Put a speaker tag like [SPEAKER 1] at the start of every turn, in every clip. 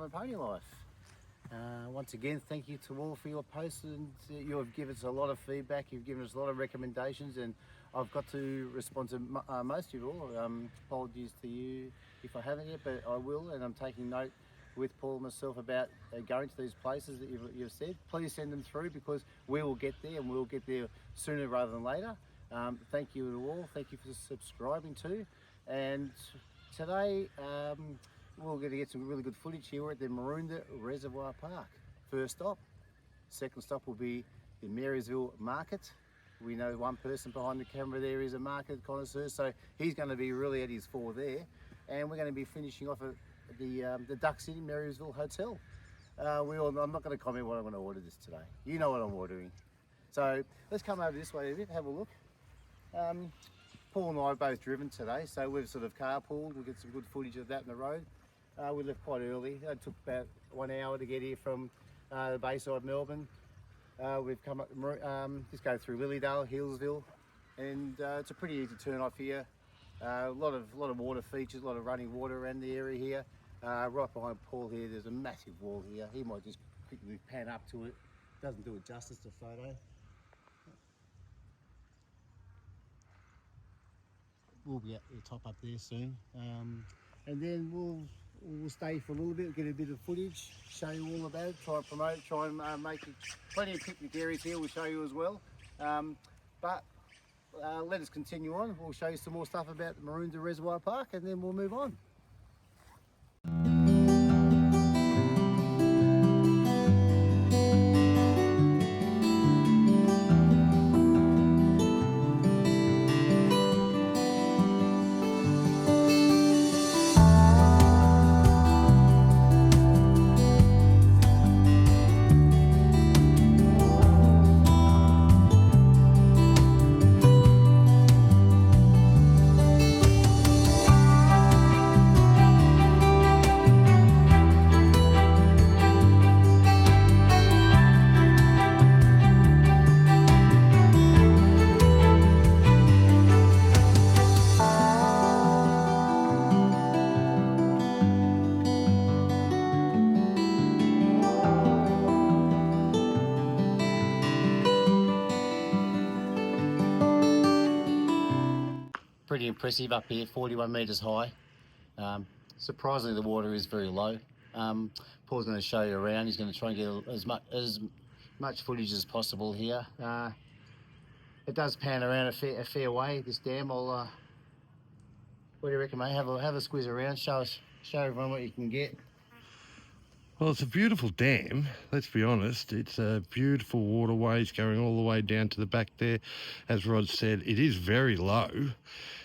[SPEAKER 1] Parma Pony Life. Once again, thank you to all for your posts, and you have given us a lot of feedback, you've given us a lot of recommendations, and I've got to respond to most of you all. Apologies to you if I haven't yet, but I will, and I'm taking note with Paul and myself about going to these places that you've said. Please send them through, because we will get there, and we'll get there sooner rather than later. Thank you to all, thank you for subscribing too. And today we're going to get some really good footage here. We're at the Marysville Reservoir Park. First stop. Second stop will be the Marysville Market. We know one person behind the camera there is a market connoisseur, so he's going to be really at his fore there. And we're going to be finishing off at the Duck City Marysville Hotel. I'm not going to comment what I'm going to order this today. You know what I'm ordering. So let's come over this way a bit, have a look. Paul and I are both driven today, so we've sort of carpooled. We'll get some good footage of that in the road. We left quite early. It took about 1 hour to get here from the Bayside, Melbourne. We've come up, just go through Lilydale, Hillsville, and it's a pretty easy turn off here. A lot of water features, a lot of running water around the area here. Right behind Paul here, there's a massive wall here. He might just quickly pan up to it. Doesn't do it justice to photo. We'll be at the top up there soon, and then we'll stay for a little bit, get a bit of footage, show you all about it, try and promote, try and make it. Plenty of picnic areas here we'll show you as well. But let us continue on. We'll show you some more stuff about the Marysville Reservoir Park, and then we'll move on. Pretty impressive up here, 41 metres high. Surprisingly, the water is very low. Paul's going to show you around. He's going to try and get as much footage as possible here. It does pan around a fair way, this dam. What do you reckon, mate? Have a squeeze around, show everyone what you can get.
[SPEAKER 2] Well, it's a beautiful dam, let's be honest. It's a beautiful waterways going all the way down to the back there. As Rod said, it is very low.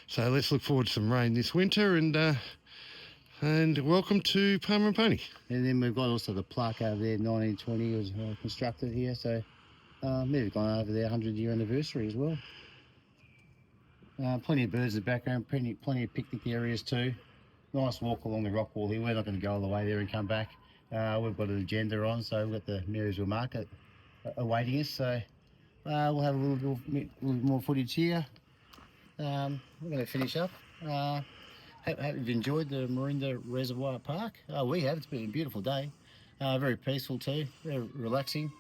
[SPEAKER 2] So let's look forward to some rain this winter, and welcome to Parma Pony.
[SPEAKER 1] And then we've got also the plaque over there, 1920 was constructed here. So maybe gone over their 100-year anniversary as well. Plenty of birds in the background, plenty of picnic areas too. Nice walk along the rock wall here. We're not going to go all the way there and come back. We've got an agenda on, so we've got the Marysville Market awaiting us. So we'll have a little more footage here. We're going to finish up. Hope you've enjoyed the Marysville Reservoir Park. We have. It's been a beautiful day. Very peaceful too. Very relaxing.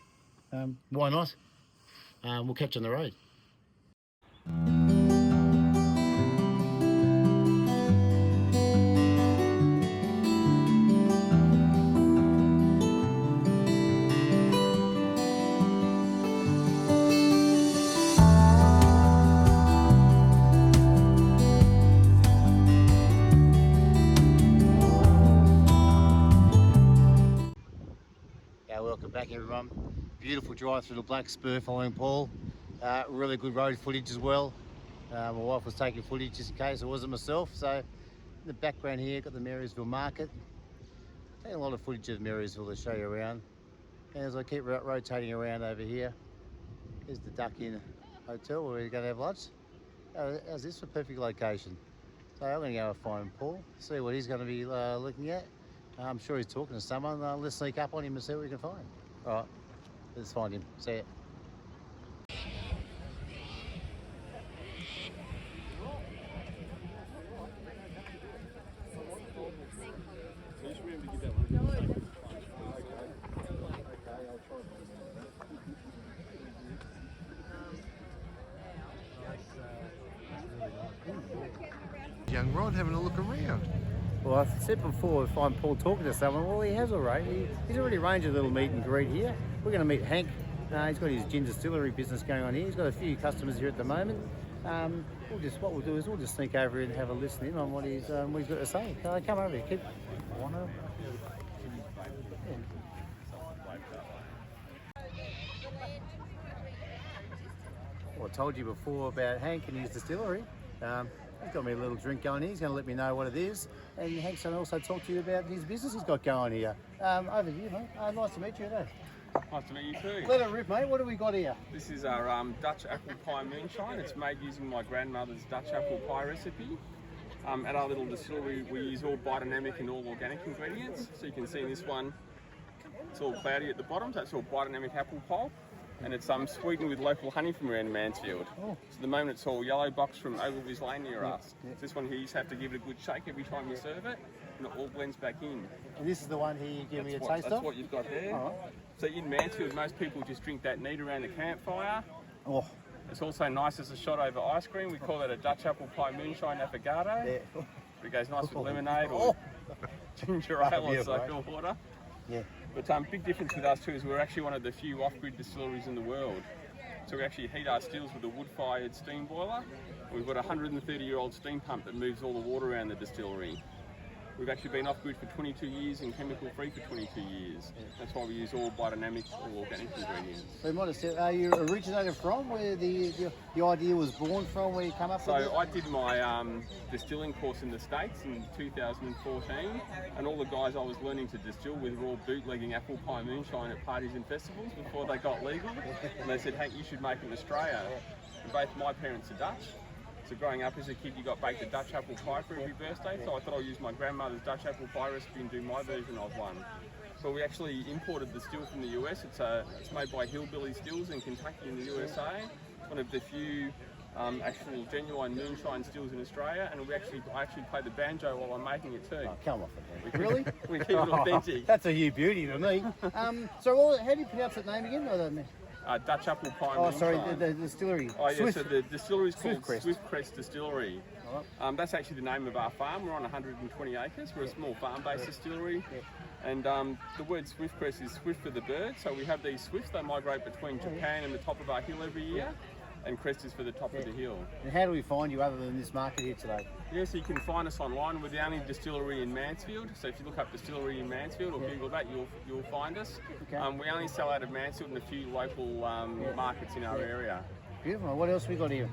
[SPEAKER 1] Why not? We'll catch you on the road. Welcome back, everyone. Beautiful drive through the Black Spur following Paul. Really good road footage as well. My wife was taking footage just in case it wasn't myself. So in the background here, got the Marysville Market. Taking a lot of footage of Marysville to show you around. And as I keep rotating around over here, here's the Duck Inn Hotel where we're going to have lunch. How's this for a perfect location? So I'm going to go find Paul, see what he's going to be looking at. I'm sure he's talking to someone. Let's sneak up on him and see what we can find. All right, let's find him. See ya.
[SPEAKER 3] Just remember to give that one.
[SPEAKER 2] young Rod, having a look around.
[SPEAKER 1] Well, I said before, if I'm Paul talking to someone, well, he has already. He's already arranged a little meet and greet here. We're going to meet Hank. He's got his gin distillery business going on here. He's got a few customers here at the moment. What we'll do is we'll just sneak over here and have a listen in on what he's got to say. Come over here, kid. Well, I told you before about Hank and his distillery. He's got me a little drink going here. He's going to let me know what it is. And Hank's going to also talk to you about his business he's got going here. Over here, mate. Nice to meet you today.
[SPEAKER 3] Nice to meet you too.
[SPEAKER 1] Let it rip, mate. What do we got here?
[SPEAKER 3] This is our Dutch apple pie moonshine. It's made using my grandmother's Dutch apple pie recipe. At our little distillery, we use all biodynamic and all organic ingredients. So you can see in this one, it's all cloudy at the bottom, so it's all biodynamic apple pulp. And it's sweetened with local honey from around Mansfield. So at the moment it's all yellow box from Ogilvy's Lane near us. So this one here, you just have to give it a good shake every time you serve it, and it all blends back in.
[SPEAKER 1] And this is the one here you give me a taste of?
[SPEAKER 3] That's what you've got there. So in Mansfield, most people just drink that neat around the campfire.
[SPEAKER 1] Oh.
[SPEAKER 3] It's also nice as a shot over ice cream. We call that a Dutch apple pie moonshine affogato.
[SPEAKER 1] Yeah.
[SPEAKER 3] It goes nice with lemonade or ginger ale or soda water.
[SPEAKER 1] Yeah.
[SPEAKER 3] But big difference with us too is we're actually one of the few off-grid distilleries in the world. So we actually heat our stills with a wood-fired steam boiler. We've got a 130-year-old steam pump that moves all the water around the distillery. We've actually been off-grid for 22 years and chemical-free for 22 years. That's why we use all biodynamic, all organic ingredients.
[SPEAKER 1] So might have said, are you originated from, where the idea was born from, where you come up with it?
[SPEAKER 3] So I did my distilling course in the States in 2014, and all the guys I was learning to distill with were all bootlegging apple pie moonshine at parties and festivals before they got legal. And they said, Hank, you should make it in Australia. And both my parents are Dutch. So growing up as a kid, you got baked a Dutch apple pie for every birthday, so I thought I'd use my grandmother's Dutch apple pie recipe and do my version of one. So we actually imported the still from the US. It's made by Hillbilly Stills in Kentucky in the USA. It's one of the few actual genuine moonshine stills in Australia, and I actually play the banjo while I'm making it too.
[SPEAKER 1] Oh, come off it, man. Really?
[SPEAKER 3] We keep it authentic.
[SPEAKER 1] That's a new beauty to me. So how do you pronounce that name again?
[SPEAKER 3] Dutch apple pie
[SPEAKER 1] Oh,
[SPEAKER 3] moonshine.
[SPEAKER 1] sorry, the distillery.
[SPEAKER 3] Oh, yeah,
[SPEAKER 1] Swift.
[SPEAKER 3] so the distillery is called
[SPEAKER 1] Swiftcrest.
[SPEAKER 3] Swiftcrest Distillery. That's actually the name of our farm. We're on 120 acres. We're a small farm-based distillery. And the word Swiftcrest is swift for the bird. So we have these swifts. They migrate between Japan and the top of our hill every year. And crest is for the top of the hill.
[SPEAKER 1] And how do we find you other than this market here today?
[SPEAKER 3] Yes, you can find us online. We're the only distillery in Mansfield. So if you look up distillery in Mansfield or Google that, you'll find us. Okay. We only sell out of Mansfield and a few local markets in our area.
[SPEAKER 1] Beautiful. What else we got here?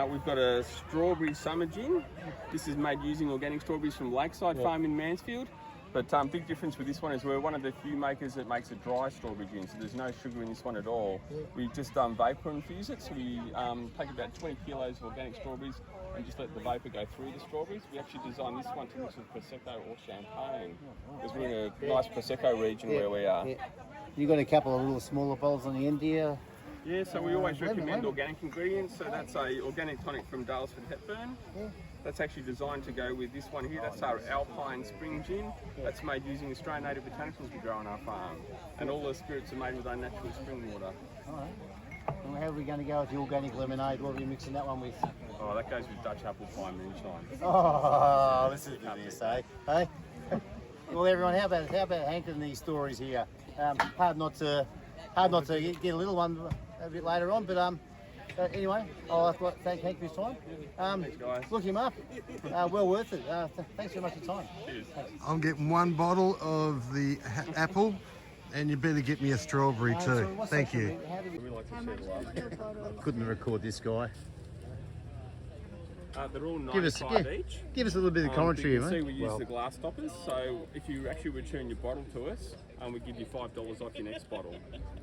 [SPEAKER 3] We've got a strawberry summer gin. This is made using organic strawberries from Lakeside Farm in Mansfield. But big difference with this one is we're one of the few makers that makes a dry strawberry gin, so there's no sugar in this one at all. We just vapor infuse it, so we take about 20 kilos of organic strawberries and just let the vapor go through the strawberries. We actually designed this one to mix with Prosecco or Champagne, because we're in a nice Prosecco region where we are.
[SPEAKER 1] Yeah. You got a couple of little smaller bottles on the end here.
[SPEAKER 3] Yeah, so we always recommend organic ingredients. So that's a organic tonic from Dalesford Hepburn. Yeah. That's actually designed to go with this one here. That's our Alpine Spring Gin. That's made using Australian native botanicals we grow on our farm. And all the spirits are made with our natural spring water.
[SPEAKER 1] All right. And how are we going to go with the organic lemonade? What are we mixing that one with?
[SPEAKER 3] Oh, that goes with Dutch apple pie moonshine.
[SPEAKER 1] Oh, listen to this, eh? Hey? Well, everyone, how about Hank and these stories here? Hard not to get a little one a bit later on, but anyway, I'll have to thank Hank for his time.
[SPEAKER 3] Thanks, guys.
[SPEAKER 1] Look him up. Well worth it. Thanks very much for your time.
[SPEAKER 3] Cheers.
[SPEAKER 2] I'm getting one bottle of the apple, and you better get me a strawberry too. Thank you.
[SPEAKER 3] We like to share the love.
[SPEAKER 1] Couldn't record this guy.
[SPEAKER 3] They're all 95 each.
[SPEAKER 1] Give us a little bit of commentary,
[SPEAKER 3] you can
[SPEAKER 1] mate.
[SPEAKER 3] see we use the glass stoppers, so if you actually return your bottle to us, we give you $5 off your next bottle.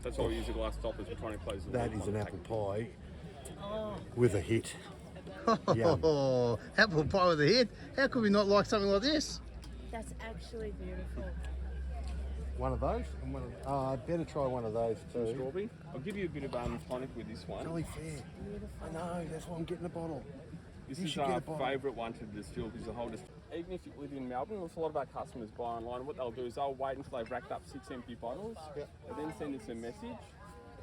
[SPEAKER 3] That's why we use the glass stoppers. We're trying to close the
[SPEAKER 2] That
[SPEAKER 3] lid
[SPEAKER 2] is
[SPEAKER 3] on
[SPEAKER 2] an
[SPEAKER 3] the
[SPEAKER 2] apple pie with a hit.
[SPEAKER 1] Oh, apple pie with a hit. How could we not like something like this?
[SPEAKER 4] That's actually beautiful.
[SPEAKER 2] One of those? And I better try one of those too.
[SPEAKER 3] Strawberry. I'll give you a bit of tonic with this one.
[SPEAKER 2] Really fair. I know, that's why I'm getting a bottle.
[SPEAKER 3] This is our favourite one to distill because the whole even if you live in Melbourne, which a lot of our customers buy online, what they'll do is they'll wait until they've racked up 6 empty bottles. They then send us a message.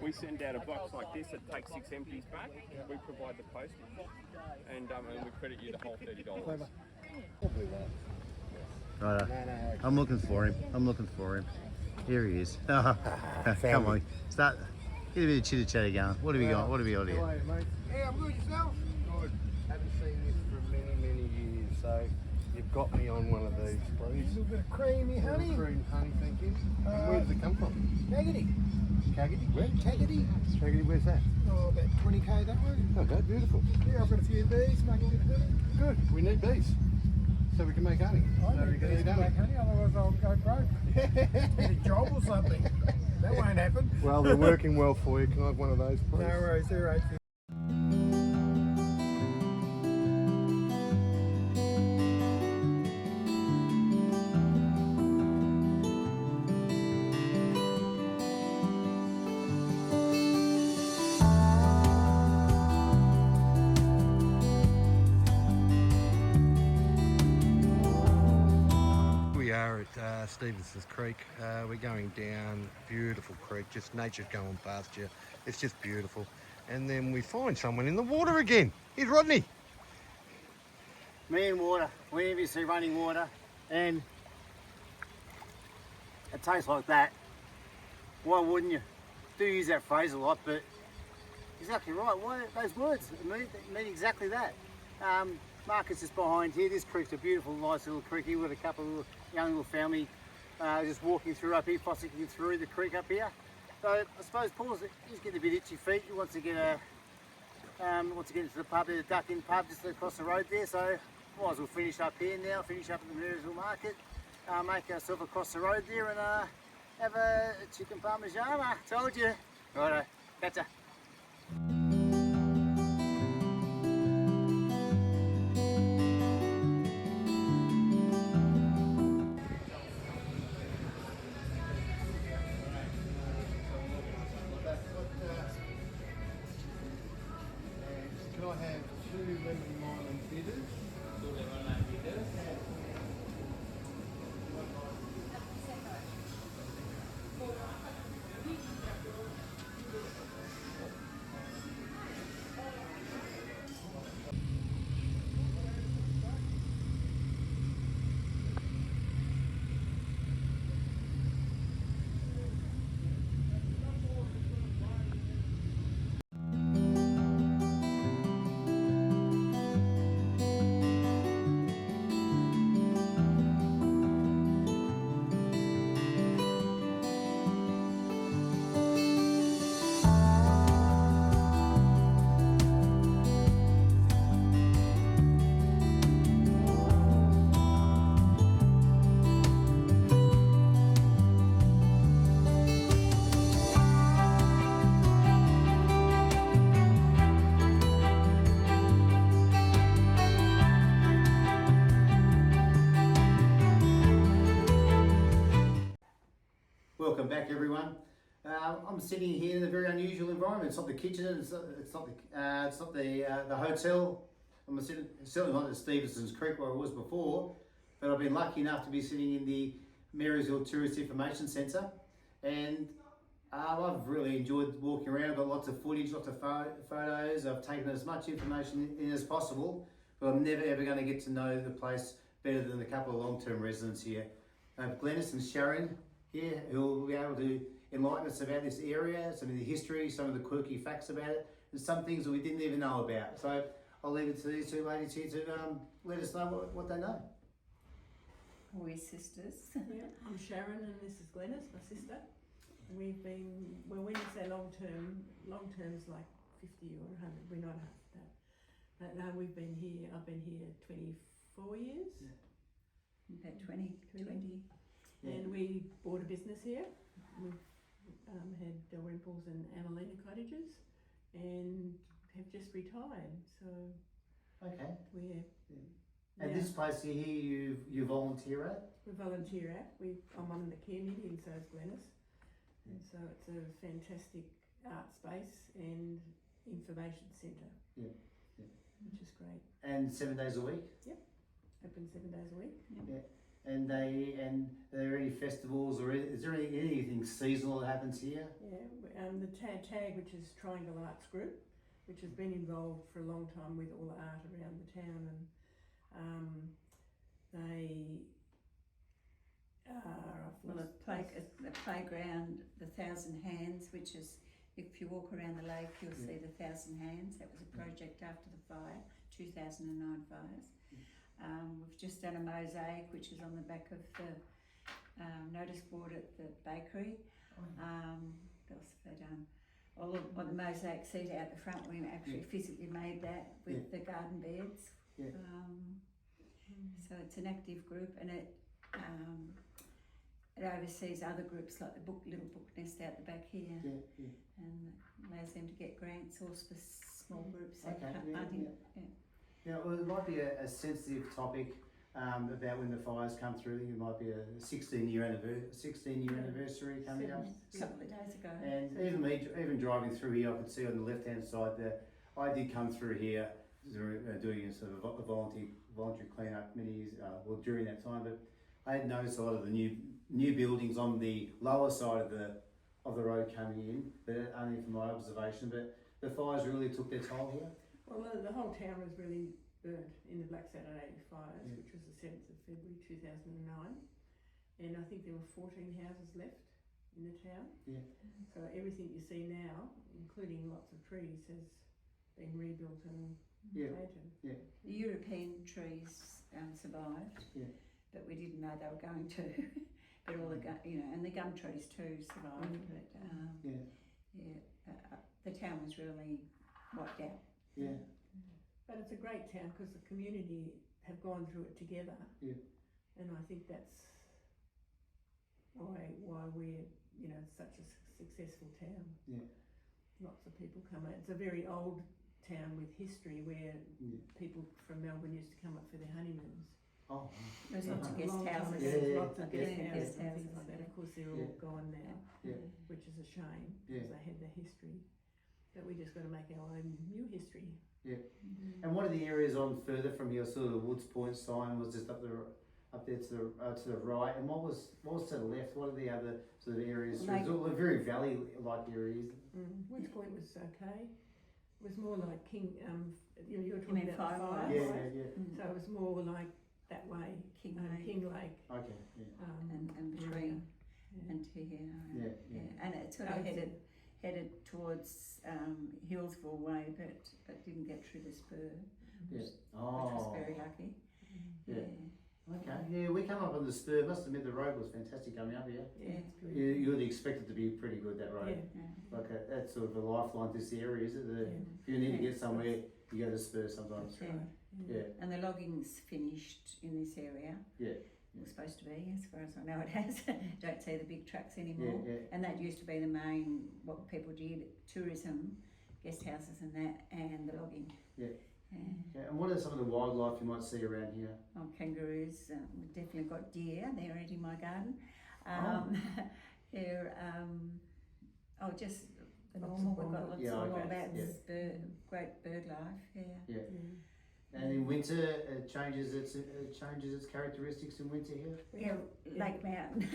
[SPEAKER 3] We send out a box like this that takes 6 empties back. We provide the postage, and we credit you the whole $30.
[SPEAKER 1] Right, I'm looking for him. Here he is. Come on, start. Get a bit of chitter chatter going. What have we got? What have we got here?
[SPEAKER 5] Yeah, I'm good, yourself? Good. Haven't seen this for many, many years, so you've got me on one of these, please.
[SPEAKER 6] A little bit of creamy honey.
[SPEAKER 5] Cream honey, thank you. And where does it come from?
[SPEAKER 6] Caggedy.
[SPEAKER 5] Caggedy? Where?
[SPEAKER 6] Caggedy.
[SPEAKER 5] Caggedy, where's that?
[SPEAKER 6] Oh, about 20k that way.
[SPEAKER 5] Okay, beautiful.
[SPEAKER 6] Yeah, I've got a few bees, make a bit of honey.
[SPEAKER 5] Good, we need bees. So we can make honey.
[SPEAKER 6] I
[SPEAKER 5] So we
[SPEAKER 6] need
[SPEAKER 5] can
[SPEAKER 6] bees
[SPEAKER 5] eat
[SPEAKER 6] to
[SPEAKER 5] honey.
[SPEAKER 6] make honey, otherwise I'll go broke. Get a job or something. That won't happen.
[SPEAKER 5] Well, they're working well for you. Can I have one of those, please?
[SPEAKER 6] No worries, they're right.
[SPEAKER 2] We are at Stevenson's Creek. We're going down, beautiful creek, just nature's going past you. It's just beautiful. And then we find someone in the water again. Here's Rodney.
[SPEAKER 1] Me and water. Whenever you see running water and it tastes like that, why wouldn't you? Do use that phrase a lot, but exactly right. Why those words mean exactly that. Marcus is behind here. This creek's a beautiful, nice little creek here with a couple of young little family just walking through up here, fossicking through the creek up here. So I suppose Paul's he's getting a bit itchy feet. He wants to get into the pub, the Duck Inn pub just across the road there. So might as well finish up here now. Finish up at the Marysville market. Make ourselves across the road there and have a chicken parmesan. Told you. Righto, catch ya.
[SPEAKER 5] Can I have 2 lemon lime and bitters?
[SPEAKER 1] Welcome back, everyone. I'm sitting here in a very unusual environment. It's not the kitchen. It's not the hotel. I'm certainly not at Stevenson's Creek where I was before, but I've been lucky enough to be sitting in the Marysville Tourist Information Centre, and I've really enjoyed walking around. I've got lots of footage, lots of photos. I've taken as much information in as possible, but I'm never ever going to get to know the place better than a couple of long-term residents here. Glennis and Sharon here, who will be able to enlighten us about this area, some of the history, some of the quirky facts about it, and some things that we didn't even know about. So I'll leave it to these two ladies here to let us know what they know.
[SPEAKER 7] We're sisters.
[SPEAKER 4] Yeah, I'm Sharon and this is Glennis, my sister. We've been, well, when you say long term's like 50 or 100, we're not half that. But we've been here, I've been here 24 years.
[SPEAKER 7] About 20.
[SPEAKER 4] And we bought a business here. We've had Dalrymple's and Annalena cottages and have just retired. So
[SPEAKER 1] Okay.
[SPEAKER 4] we're
[SPEAKER 1] And this place here, you volunteer at?
[SPEAKER 4] we volunteer at. I'm on the community and so is Glennis. And so it's a fantastic art space and information centre.
[SPEAKER 1] Yeah.
[SPEAKER 4] Which is great.
[SPEAKER 1] And 7 days a week?
[SPEAKER 4] Open 7 days a week.
[SPEAKER 1] And are there any festivals or is there anything seasonal that happens here?
[SPEAKER 4] Yeah, the tag, which is Triangle Arts Group, which has been involved for a long time with all the art around the town, and they are.
[SPEAKER 7] Well, the playground, the Thousand Hands, which is, if you walk around the lake, you'll see the Thousand Hands. That was a project after the fire, 2009 fires. We've just done a mosaic, which is on the back of the notice board at the bakery. What else have they done? All the mosaic seat out the front, we actually physically made that with the garden beds.
[SPEAKER 1] Yeah.
[SPEAKER 7] So it's an active group, and it oversees other groups like the Little Book Nest out the back here, and allows them to get grants or for small groups.
[SPEAKER 1] Now, well, it might be a sensitive topic about when the fires come through. It might be a 16-year anniversary coming up.
[SPEAKER 7] A couple of days ago.
[SPEAKER 1] And even driving through here, I could see on the left-hand side that I did come through here doing a sort of a voluntary clean-up many years, during that time. But I had noticed a lot of the new buildings on the lower side of the road coming in, but only from my observation. But the fires really took their toll here.
[SPEAKER 4] Well, the whole town was really burnt in the Black Saturday fires, which was the 7th of February 2009. And I think there were 14 houses left in the town.
[SPEAKER 1] Yeah.
[SPEAKER 4] So everything you see now, including lots of trees, has been rebuilt and planted.
[SPEAKER 1] Yeah.
[SPEAKER 7] The European trees survived, but we didn't know they were going to. But all the and the gum trees too survived. But the town was really wiped out.
[SPEAKER 1] Yeah.
[SPEAKER 4] But it's a great town because the community have gone through it together. Yeah. And I think that's why we're such a successful town. Yeah. Lots of people come out. It's a very old town with history where people from Melbourne used to come up for their honeymoons.
[SPEAKER 1] Oh.
[SPEAKER 7] There's lots of guest houses.
[SPEAKER 4] Lots of guest houses and things like that. Of course, they're all gone now, which is a shame because they had the history. But we just got to make our own new history.
[SPEAKER 1] Yeah. And one of the areas on further from here, sort of the Woods Point sign, was just up there to the right. And what was to the left? What are the other sort of areas? It was all very valley-like areas.
[SPEAKER 4] Woods Point was okay. It was more like King. You were talking about fire.
[SPEAKER 1] Yeah.
[SPEAKER 4] So it was more like that way, King Lake.
[SPEAKER 1] Okay. Yeah.
[SPEAKER 7] And between and to here. Yeah. And it sort of headed towards Hillsville way, but didn't get through the spur, which was very lucky.
[SPEAKER 1] Yeah. Okay. Yeah, we come up on the spur. Must admit the road was fantastic coming up here.
[SPEAKER 4] Yeah, it's good.
[SPEAKER 1] You would expect it to be pretty good, that road.
[SPEAKER 4] Yeah.
[SPEAKER 1] Like that's sort of a lifeline to this area, is it? If you need to get somewhere, you go to spur sometimes.
[SPEAKER 4] That's right.
[SPEAKER 7] Yeah. And the logging's finished in this area. Yeah. It was supposed to be, as far as I know it has. Don't see the big trucks anymore. Yeah. And that used to be the main, what people did, tourism, guest houses and that, and the logging. Yeah.
[SPEAKER 1] And what are some of the wildlife you might see around here?
[SPEAKER 7] Oh, kangaroos. We've definitely got deer. They're eating my garden. Just the normal. We've got lots of bats, great bird life. Yeah.
[SPEAKER 1] And in winter, it changes its characteristics in winter here.
[SPEAKER 7] Yeah, Lake Mountain,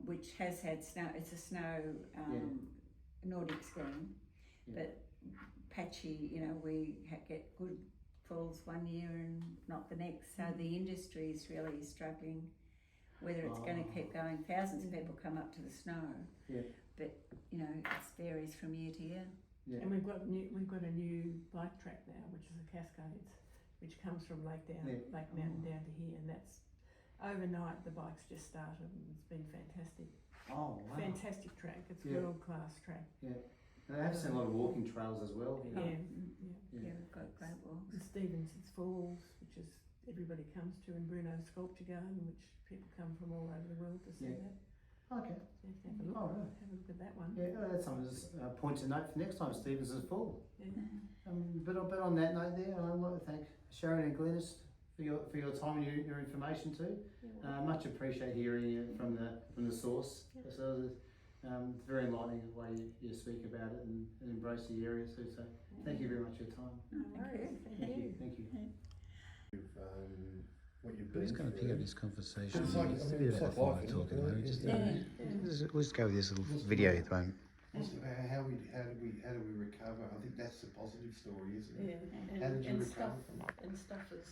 [SPEAKER 7] which has had snow. It's a snow Nordic skiing, but patchy. We get good falls one year and not the next. So the industry is really struggling. Whether it's going to keep going, thousands of people come up to the snow, but it varies from year to year.
[SPEAKER 4] Yeah. And we've got a new bike track now, which is the Cascades, which comes from Lake Mountain down to here, and that's overnight. The bike's just started, and it's been fantastic. Oh, wow! Fantastic track. It's a world-class track. Yeah.
[SPEAKER 1] And they have seen a lot of walking trails as well.
[SPEAKER 7] Yeah, we've got great walks.
[SPEAKER 4] And Stevenson's Falls, which is everybody comes to, and Bruno's Sculpture Garden, which people come from all over the world to see that. Okay. So have a look. Have a look at that one.
[SPEAKER 1] Yeah, that's something to point to note for next time. Stevenson's Fall. Yeah. But on that note, there, I'd like to thank Sharon and Glenys for your time and your information too. Much appreciate hearing it from the source. Yeah. So it's very enlightening the way you speak about it and embrace the area too. So thank you very much for your time.
[SPEAKER 4] Thank you.
[SPEAKER 1] Thank you.
[SPEAKER 5] What you've
[SPEAKER 8] We're just going to pick up this conversation.
[SPEAKER 5] It's like,
[SPEAKER 8] it's a bit about the fire talk at the moment. We'll just go with this little video at the moment.
[SPEAKER 2] How do we recover? I think that's the positive story, isn't it?
[SPEAKER 4] Yeah,
[SPEAKER 2] How did you
[SPEAKER 4] and
[SPEAKER 2] recover
[SPEAKER 4] stuff,
[SPEAKER 2] from it?
[SPEAKER 4] and stuff was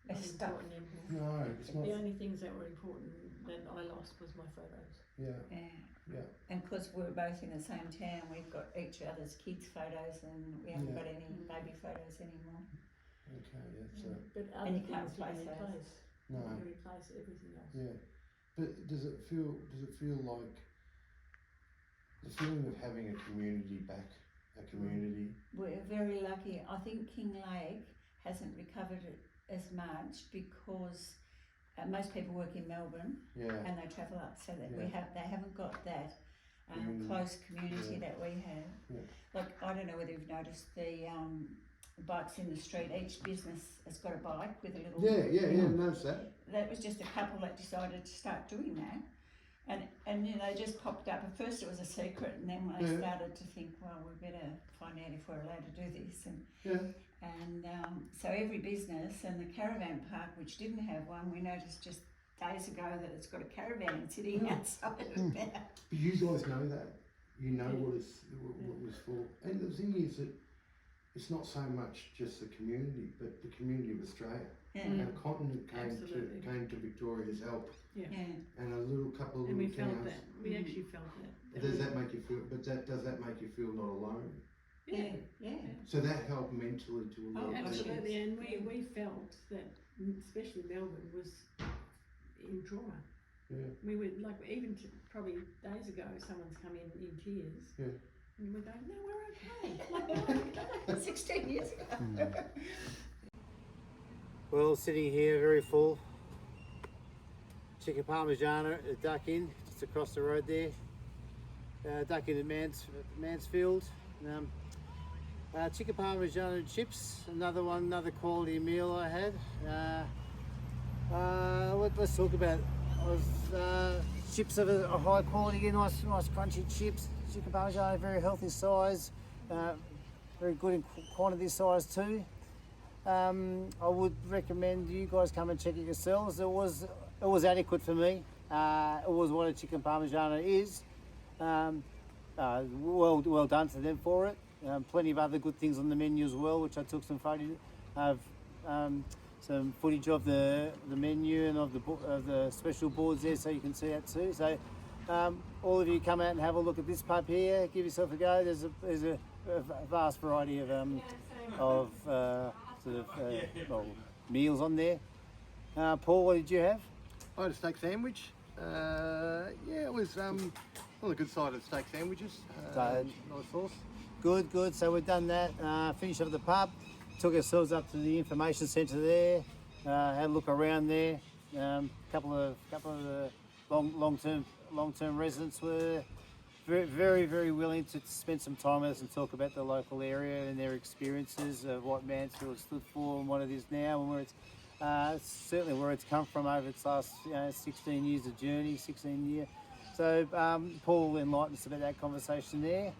[SPEAKER 4] not
[SPEAKER 7] It's stuff.
[SPEAKER 4] important anymore.
[SPEAKER 2] No, it's not.
[SPEAKER 4] The only things that were important that I lost was my photos.
[SPEAKER 2] Yeah,
[SPEAKER 7] Yeah.
[SPEAKER 2] yeah.
[SPEAKER 7] And because we're both in the same town, we've got each other's kids' photos, and we haven't
[SPEAKER 2] Yeah.
[SPEAKER 7] got any baby photos anymore.
[SPEAKER 2] Okay, that's
[SPEAKER 4] But
[SPEAKER 7] And
[SPEAKER 4] other
[SPEAKER 7] you can't
[SPEAKER 4] things you can
[SPEAKER 7] replace those.
[SPEAKER 4] replace.
[SPEAKER 2] No.
[SPEAKER 4] You can replace everything else.
[SPEAKER 2] yeah. But does it feel like the feeling of having a community back, a community?
[SPEAKER 7] We're very lucky. I think King Lake hasn't recovered it as much because most people work in Melbourne
[SPEAKER 2] Yeah,
[SPEAKER 7] and they travel up, so that
[SPEAKER 2] Yeah.
[SPEAKER 7] they haven't got that
[SPEAKER 2] Community.
[SPEAKER 7] close community
[SPEAKER 2] Yeah.
[SPEAKER 7] that we have.
[SPEAKER 2] Yeah.
[SPEAKER 7] Like, I don't know whether you've noticed the bikes in the street. Each business has got a bike with a little.
[SPEAKER 2] notice that.
[SPEAKER 7] That was just a couple that decided to start doing that. And you know, they just popped up. At first it was a secret, and then when they started to think, well, we better find out if we're allowed to do this. And so every business, and the caravan park, which didn't have one, we noticed just days ago that it's got a caravan sitting outside of there.
[SPEAKER 2] But you guys know that. You know
[SPEAKER 4] Yeah.
[SPEAKER 2] what it was for. And the thing is that it's not so much just the community, but the community of Australia.
[SPEAKER 7] Yeah.
[SPEAKER 2] And the continent
[SPEAKER 4] Absolutely.
[SPEAKER 2] came to Victoria's help,
[SPEAKER 4] Yeah.
[SPEAKER 7] Yeah.
[SPEAKER 2] and a couple of
[SPEAKER 4] And we
[SPEAKER 2] little
[SPEAKER 4] felt
[SPEAKER 2] towns.
[SPEAKER 4] that. We actually felt that.
[SPEAKER 2] Does that make you feel? But does that make you feel not alone?
[SPEAKER 4] Yeah.
[SPEAKER 7] Yeah.
[SPEAKER 2] So that helped mentally to a lot.
[SPEAKER 7] Oh,
[SPEAKER 2] of people.
[SPEAKER 4] Absolutely, and we felt that, especially Melbourne, was in trauma.
[SPEAKER 2] Yeah.
[SPEAKER 4] We were like, even probably days ago, someone's come in tears.
[SPEAKER 2] Yeah.
[SPEAKER 4] And we're going, no, we're okay. Like, we're okay.
[SPEAKER 7] 16 years ago.
[SPEAKER 1] Well, sitting here very full. Chicken Parmigiana at Duck Inn, just across the road there. Duck Inn at Mansfield. Chicken Parmigiana and chips, another quality meal I had. Let's talk about chips of a high quality, again, nice crunchy chips. Chicken Parmigiana, very healthy size, very good in quantity size too. I would recommend you guys come and check it yourselves. It was adequate for me. It was what a chicken Parmigiana is. Well done to them for it. Plenty of other good things on the menu as well, which I took some footage of. Some footage of the menu and of the special boards there, so you can see that too. So all of you come out and have a look at this pub here. Give yourself a go. There's a vast variety of meals on there. Paul, what did you have?
[SPEAKER 5] I had a steak sandwich. It was on the good side of steak sandwiches. Nice sauce.
[SPEAKER 1] Good. So we've done that. Finished up at the pub. Took ourselves up to the information centre there. Had a look around there. Couple of the long-term residents were very, very willing to spend some time with us and talk about the local area and their experiences of what Mansfield stood for and what it is now, and where it's certainly where it's come from over its last 16 years of journey, 16 year. So Paul enlightened us about that conversation there.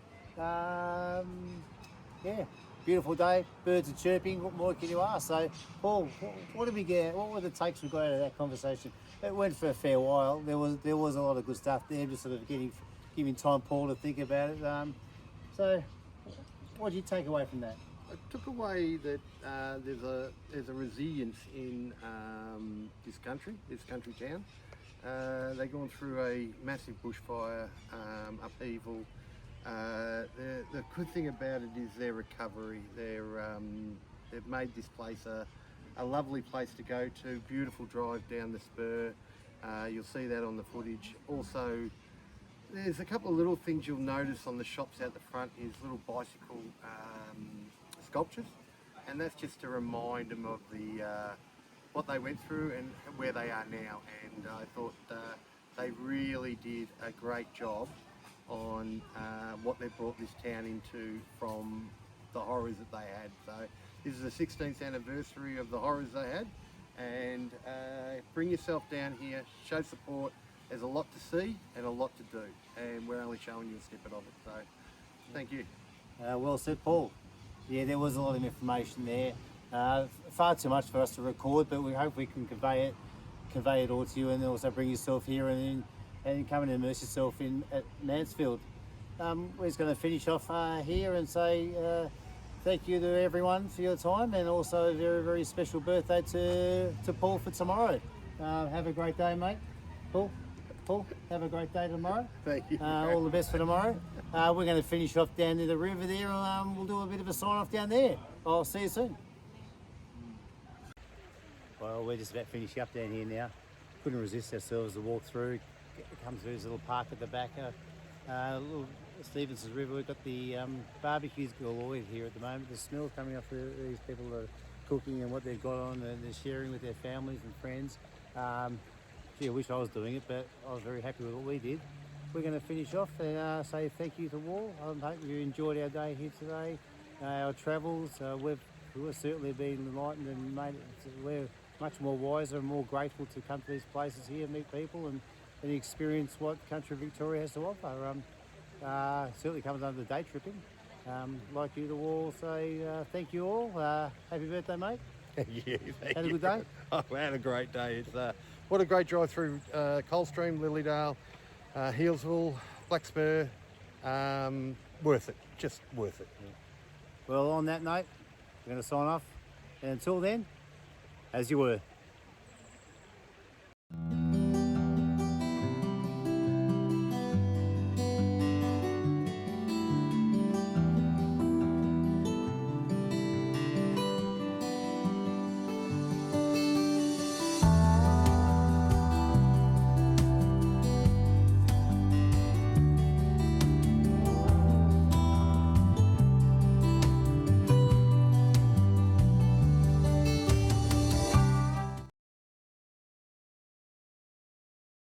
[SPEAKER 1] Beautiful day, birds are chirping, what more can you ask? So Paul, what did we get? What were the takes we got out of that conversation? It went for a fair while. There was a lot of good stuff there, just sort of giving time Paul to think about it. So what did you take away from that?
[SPEAKER 5] I took away that there's a resilience in this country town. They've gone through a massive bushfire, upheaval. The good thing about it is their recovery. They've made this place a lovely place to go to. Beautiful drive down the spur. You'll see that on the footage. Also, there's a couple of little things you'll notice on the shops out the front is little bicycle sculptures, and that's just to remind them of what they went through and where they are now. And I thought they really did a great job on what they brought this town into from the horrors that they had. So this is the 16th anniversary of the horrors they had, and bring yourself down here, show support. There's a lot to see and a lot to do, and we're only showing you a snippet of it. So thank you.
[SPEAKER 1] Well said, Paul. Yeah, there was a lot of information there. Far too much for us to record, but we hope we can convey it all to you, and also bring yourself here and come and immerse yourself at Mansfield. we're just going to finish off here and say thank you to everyone for your time, and also a very, very special birthday to Paul for tomorrow. Have a great day, mate. Paul, have a great day tomorrow.
[SPEAKER 5] Thank you.
[SPEAKER 1] All the best for tomorrow. We're going to finish off down near the river there, and we'll do a bit of a sign off down there. I'll see you soon. Well, we're just about finishing up down here now. Couldn't resist ourselves to walk through. Come through this little park at the back. Little Stevenson's River. We've got the barbecues galore here at the moment. The smell coming off these people that are cooking and what they've got on, and they're sharing with their families and friends. Gee, I wish I was doing it, but I was very happy with what we did. We're going to finish off and say thank you to all. I hope you enjoyed our day here today, our travels. We've certainly been enlightened and we're much more wiser and more grateful to come to these places here, meet people and experience what country Victoria has to offer. Certainly comes under day tripping. Like you to all say thank you all. Happy birthday, mate.
[SPEAKER 2] Yeah, thank
[SPEAKER 1] Had a
[SPEAKER 2] you.
[SPEAKER 1] good day?
[SPEAKER 2] Oh, we had a great day. It's what a great drive through Coldstream, Lilydale, Healesville, Blackspur. Worth it, just worth it.
[SPEAKER 1] Well, on that note, we're going to sign off. And until then, as you were.